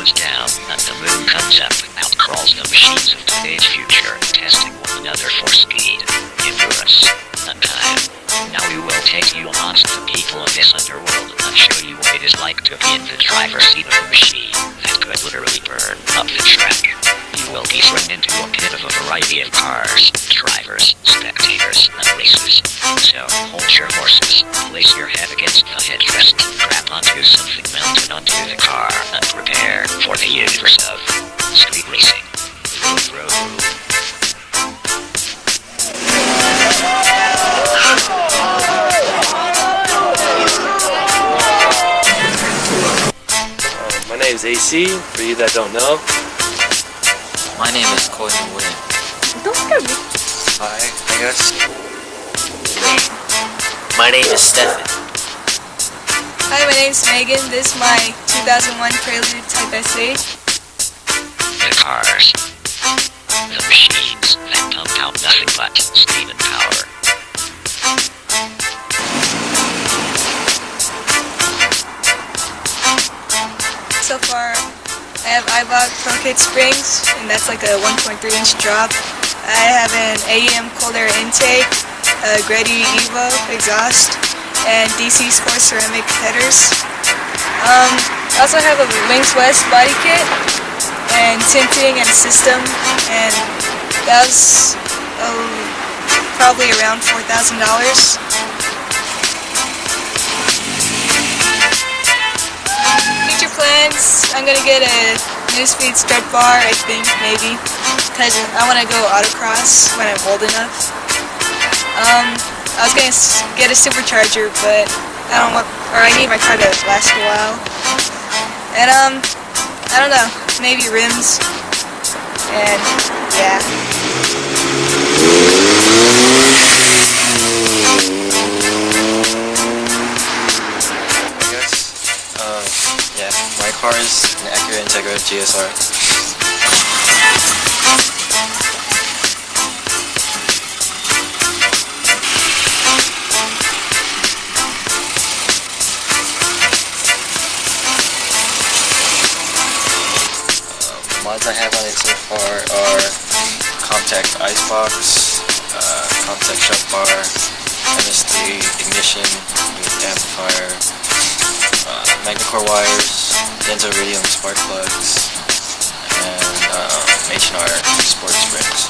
goes down and the moon comes up, out crawls the machines of today's future, testing one another for speed, endurance, and time. Now we will take you amongst the people of this underworld and show you what it is like to be in the driver's seat of a machine that could literally burn up the track. You will be thrown into a pit of a variety of cars, drivers, spectators, and races. So, hold your horses, place your head against the headrest, grab onto something mounted onto the car, and prepare for the universe of street racing. My name is AC, for you that don't know. My name is Khoi and Nguyen. Hi, I guess. My name is Stefan. Hi, my name is Megan. This is my 2001 Prelude Type SA. The cars. The machines that pump out nothing but speed and power. So far, I have iBot Pro Kit Springs, and that's like a 1.3-inch drop. I have an AEM cold air intake, a Grady Evo exhaust, and DC Sport ceramic headers. I also have a Wings West body kit, and tinting and system, and that was probably around $4,000. Future plans, I'm gonna get a new speed strut bar, I think, maybe, because I want to go autocross when I'm old enough. I was gonna get a supercharger, but I don't want, or I need my car to last a while. And I don't know, maybe rims, and yeah. Yeah, my car is an Acura Integra GSR. The mods I have on it so far are Contact Icebox, Contact Shut Bar, MS3 Ignition with amplifier, Magnacore wires, Denso Iridium spark plugs, and H&R Sport springs.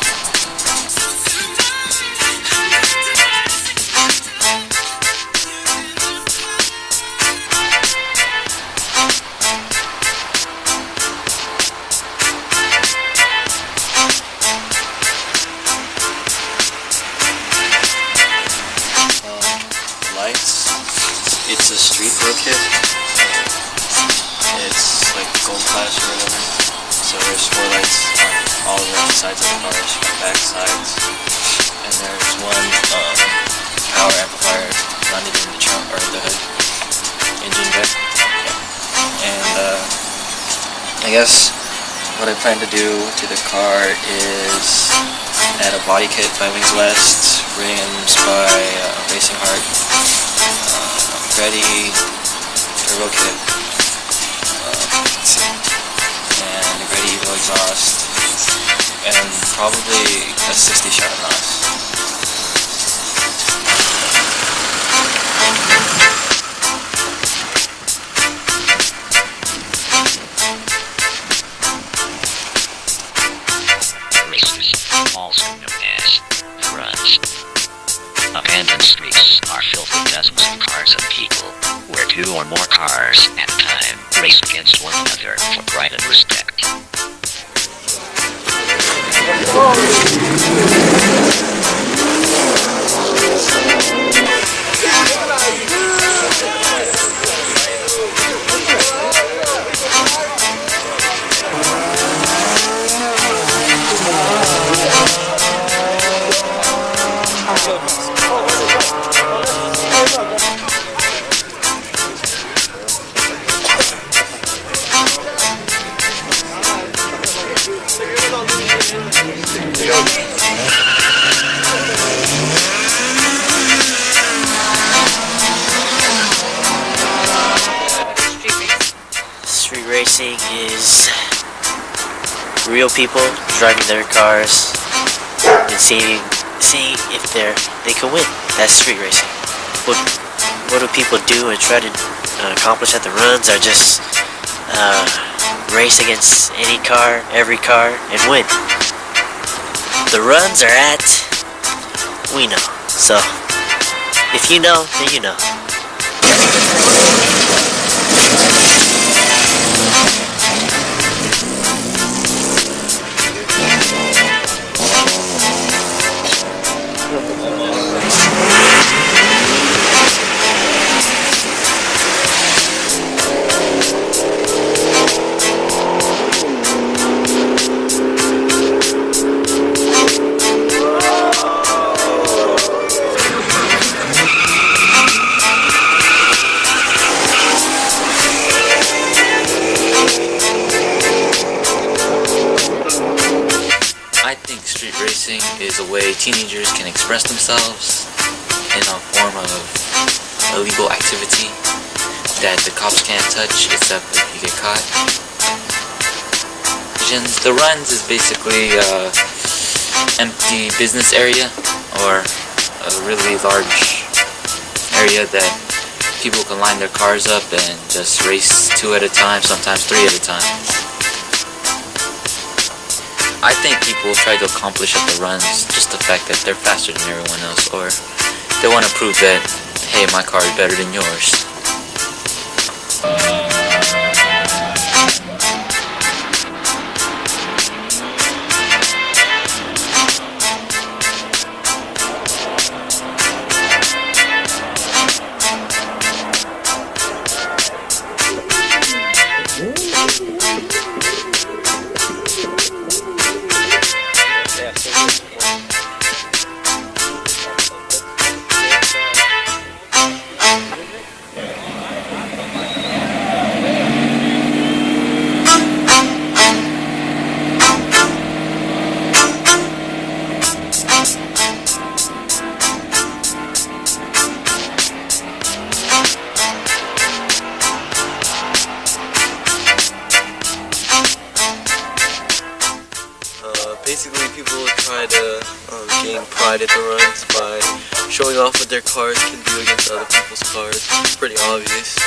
Lights, it's a Street Pro kit. It's like gold flash or whatever. So there's 4 lights on all the sides of the cars, back sides. And there's one power amplifier mounted in the trunk or the hood, engine deck. And I guess what I plan to do to the car is add a body kit by Wings West, rims by Racing Heart, Grady turbo kit. And a Grady Evo exhaust, and probably a 60 shot NOS. Races, also known as runs. Abandoned streets are filled with dozens of cars and people, where 2 or more cars at a time race against one another for pride and respect. racing is real people driving their cars and seeing if they can win. That's street racing. What do people do and try to accomplish at the runs are just race against any car, every car, and win. The runs are at we know. So if you know, then you know. Is a way teenagers can express themselves in a form of illegal activity that the cops can't touch except if you get caught. The runs is basically an empty business area or a really large area that people can line their cars up and just race 2 at a time, sometimes 3 at a time. I think people try to accomplish at the runs just the fact that they're faster than everyone else, or they want to prove that, hey, my car is better than yours. Basically, people try to gain pride at the runs by showing off what their cars can do against other people's cars. It's pretty obvious.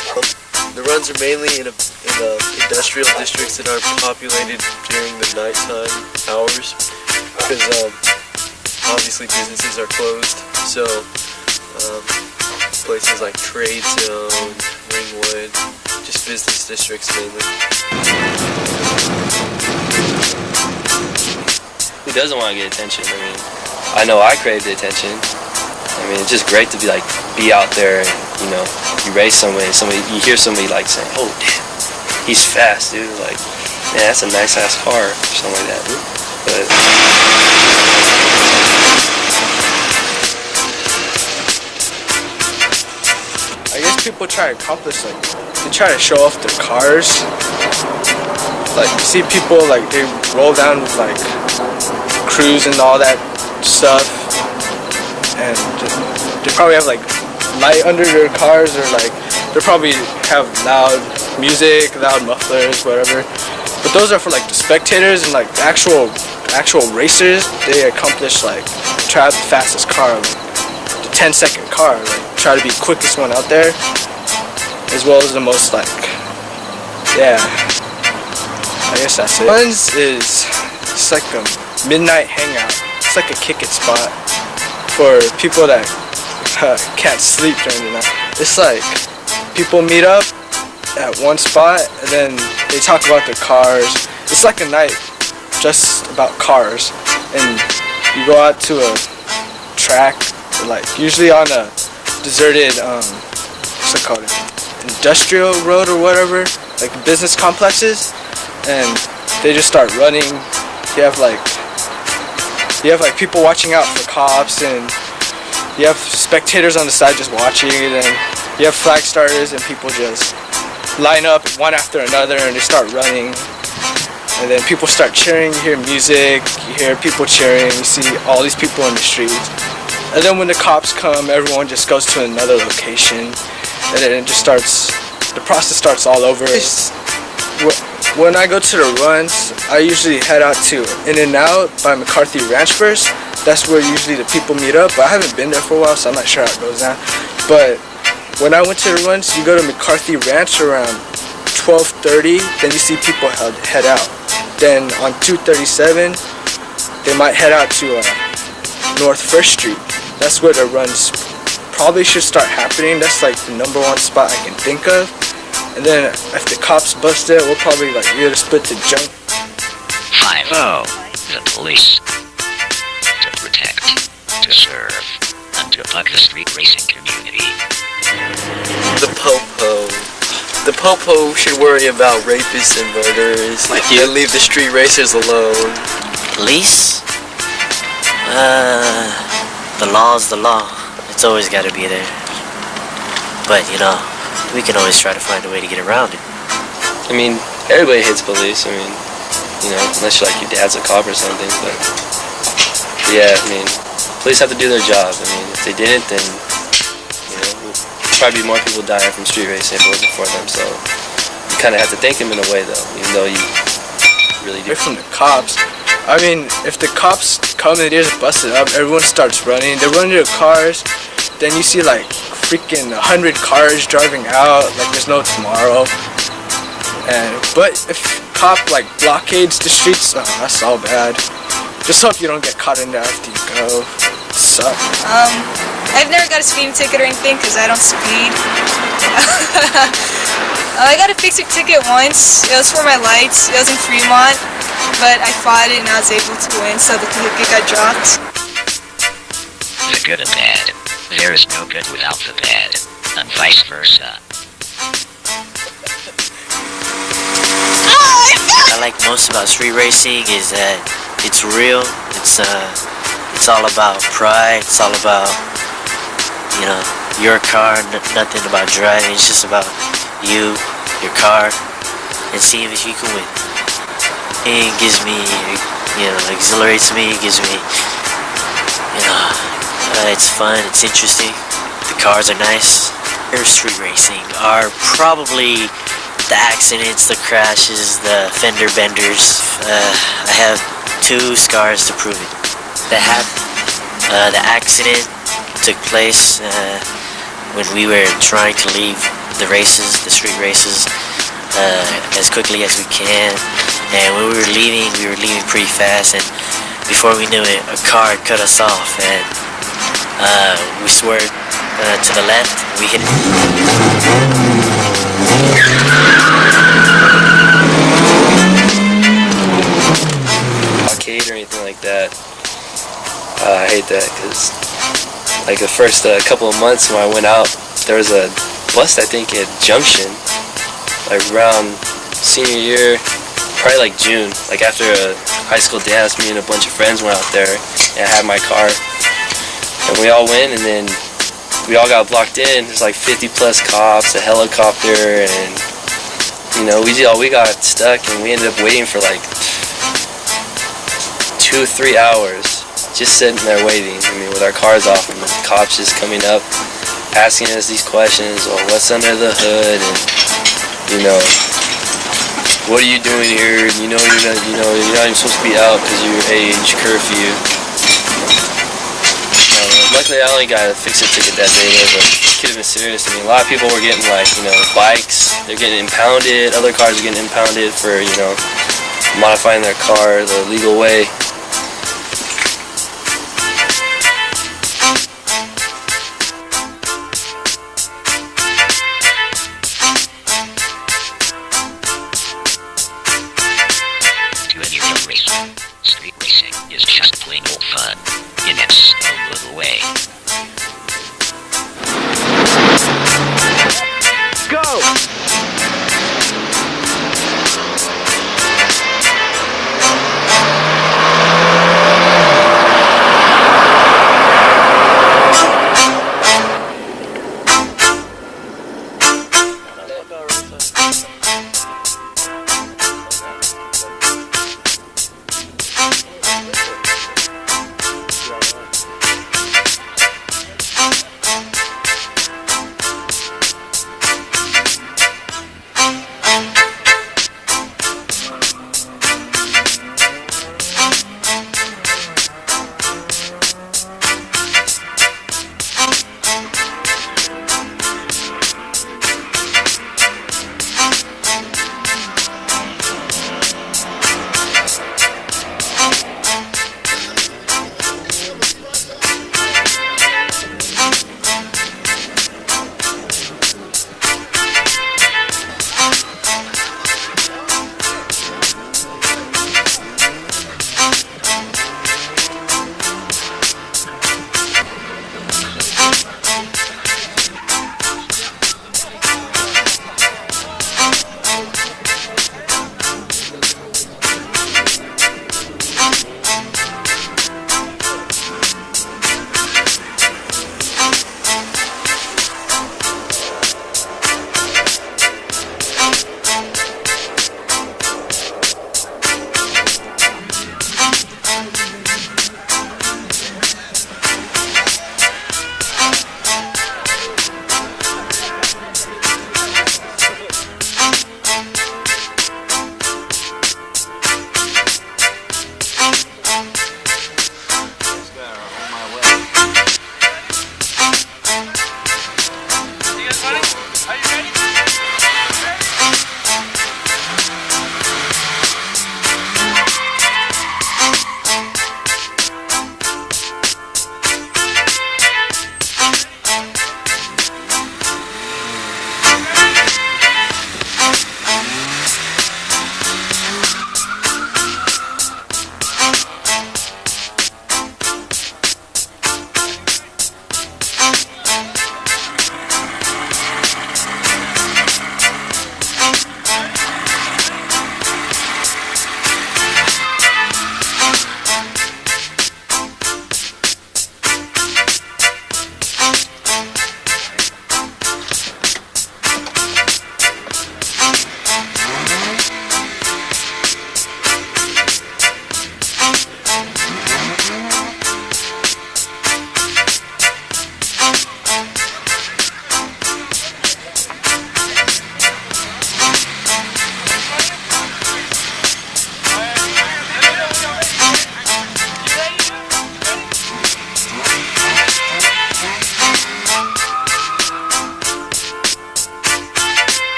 The runs are mainly in industrial districts that are populated during the nighttime hours because obviously businesses are closed. So places like Trade Zone, Ringwood, just business districts mainly. Who doesn't want to get attention? I mean, I know I crave the attention. I mean, it's just great to be out there and, you know, you race somebody, you hear somebody like saying, oh damn, he's fast, dude. Like, man, that's a nice ass car, or something like that. But I guess people try to accomplish, like, they try to show off their cars. Like, you see people, like, they roll down with, like, crews and all that stuff, and they probably have, like, light under their cars, or, like, they probably have loud music, loud mufflers, whatever. But those are for, like, the spectators, and, like, the actual racers, they accomplish, like, try out the fastest car, like, the 10-second car, like, try to be the quickest one out there, as well as the most, like, yeah, I guess that's it. Runs is, it's like a midnight hangout. It's like a kick-it spot for people that can't sleep during the night. It's like people meet up at one spot and then they talk about their cars. It's like a night just about cars, and you go out to a track, like usually on a deserted what's it called, industrial road or whatever, like business complexes, and they just start running. You have like people watching out for cops, and you have spectators on the side just watching, and you have flag starters, and people just line up one after another and they start running, and then people start cheering. You hear music, you hear people cheering, you see all these people in the streets, and then when the cops come, everyone just goes to another location, and then it just starts, the process starts all over. When I go to the runs, I usually head out to In-N-Out by McCarthy Ranch first. That's where usually the people meet up, but I haven't been there for a while, so I'm not sure how it goes down. But when I went to the runs, you go to McCarthy Ranch around 12:30, then you see people head out. Then on 237, they might head out to North 1st Street. That's where the runs probably should start happening. That's like the #1 spot I can think of. And then if the cops bust it, we'll probably like either split to jump. 5-0. The police. To protect, to serve, and to bug the street racing community. The Popo. The Popo should worry about rapists and murderers and leave the street racers alone. Police? The law's the law. It's always got to be there. But, you know, we can always try to find a way to get around it. I mean, everybody hates police. I mean, you know, unless like your dad's a cop or something. But yeah, I mean, police have to do their job. I mean, if they didn't, then you know, probably be more people dying from street racing if it wasn't for them. So you kind of have to thank them in a way, though, even though you really do. From the cops. I mean, if the cops come and they just bust it up, everyone starts running. They run into cars. Then you see like freaking 100 cars driving out like there's no tomorrow. But if cop like blockades the streets, that's all bad. Just hope you don't get caught in there after you go. It sucks. I've never got a speeding ticket or anything because I don't speed. I got a fixer ticket once. It was for my lights. It was in Fremont, but I fought it and I was able to win, so the ticket got dropped. The good and bad. There is no good without the bad, and vice versa. What I like most about street racing is that it's real. It's all about pride. It's all about, you know, your car. Nothing about driving. It's just about you, your car, and seeing if you can win. It gives me, you know, exhilarates me. It gives me, you know, it's fun. It's interesting. The cars are nice. Street racing are probably the accidents, the crashes, the fender benders. I have 2 scars to prove it. The accident took place when we were trying to leave the races, the street races, as quickly as we can. And when we were leaving pretty fast. And before we knew it, a car cut us off, and we swerved to the left. We hit it. Arcade or anything like that. I hate that because like the first couple of months when I went out, there was a bust I think at Junction, like around senior year, probably like June, like after a high school dance. Me and a bunch of friends went out there, and I had my car, and we all went, and then we all got blocked in. There's like 50 plus cops, a helicopter, and you know, we got stuck, and we ended up waiting for like 2-3 hours, just sitting there waiting. I mean, with our cars off, and the cops just coming up, asking us these questions, or what's under the hood, and you know, what are you doing here? You know, you're not even supposed to be out because of your age curfew. Luckily, I only got a fix-it ticket that day, but it could have been serious. I mean, a lot of people were getting, like, you know, bikes. They're getting impounded. Other cars are getting impounded for, you know, modifying their car the legal way. To any real racer, street racing is just plain old fun in its own little way. Go!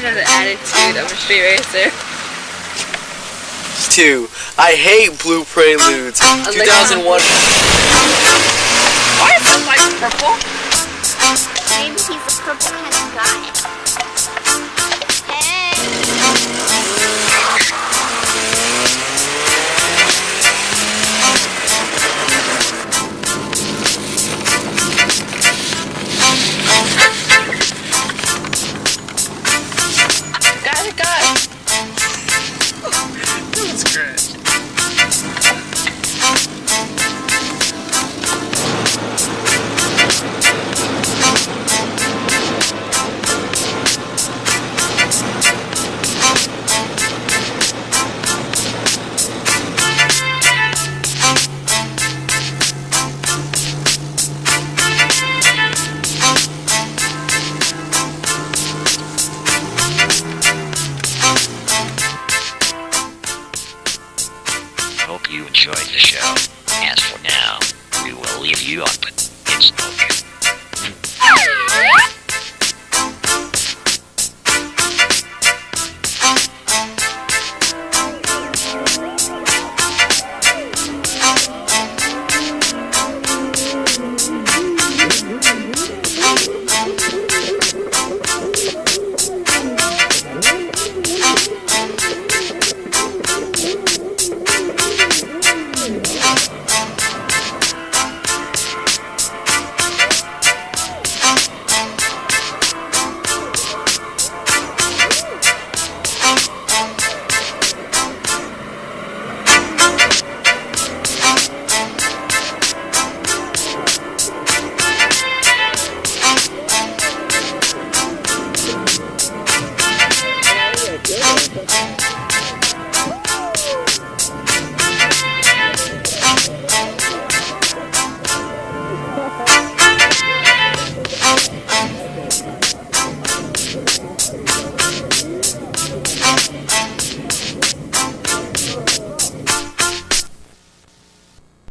have the attitude of a street racer. 2. I hate blue Preludes. 2001. Why is this like purple? Maybe he's a purple cat.